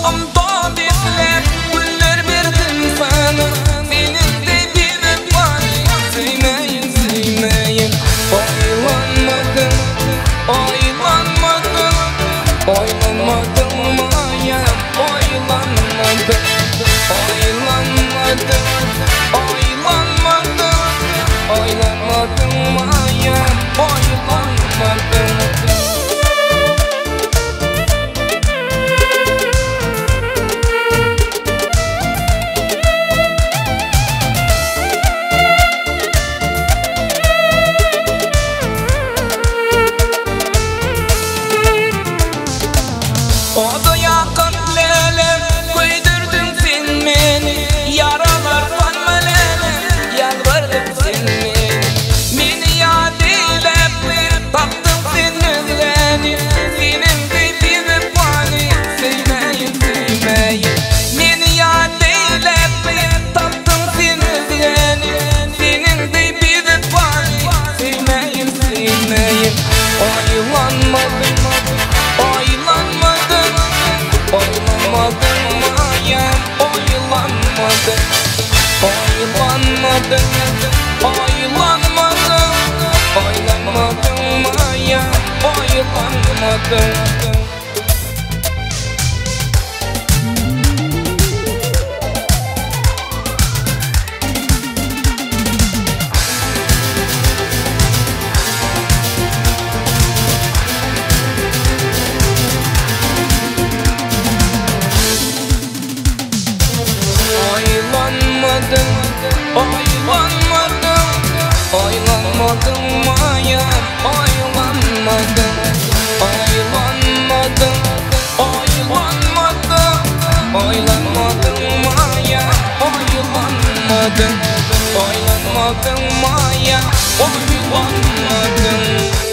Amda bekler güller verdin sana, benim de bir var. Sevmeyin sevmeyin, oylanmadım, oylanmadım, oylanmadım mayem, oylanmadım, oylanmadım, oylanmadım, oylanmadım mayem, oylanmadım. Oda yakın lelem, koydurdun sen beni, yaralar kanma lelem, yalvardım sen beni. Beni yad eylep, taktın sen özleni, senin de bir fani, sevmeyin sevmeyin. Beni yad eylep, taktın sen özleni, senin de bir fani, sevmeyin sevmeyin. Oylanmadım, oylanmadım, oylanmadım mayem, oylanmadım, oylanmadım, oylanmadım, oylanmadım mayem, oylanmadım. Oylanmadım, oylanmadım, oylanmadım mayem, oylanmadım, oylanmadım, oylanmadım, oylanmadım mayem, oylanmadım, oylanmadım mayem, oylanmadım.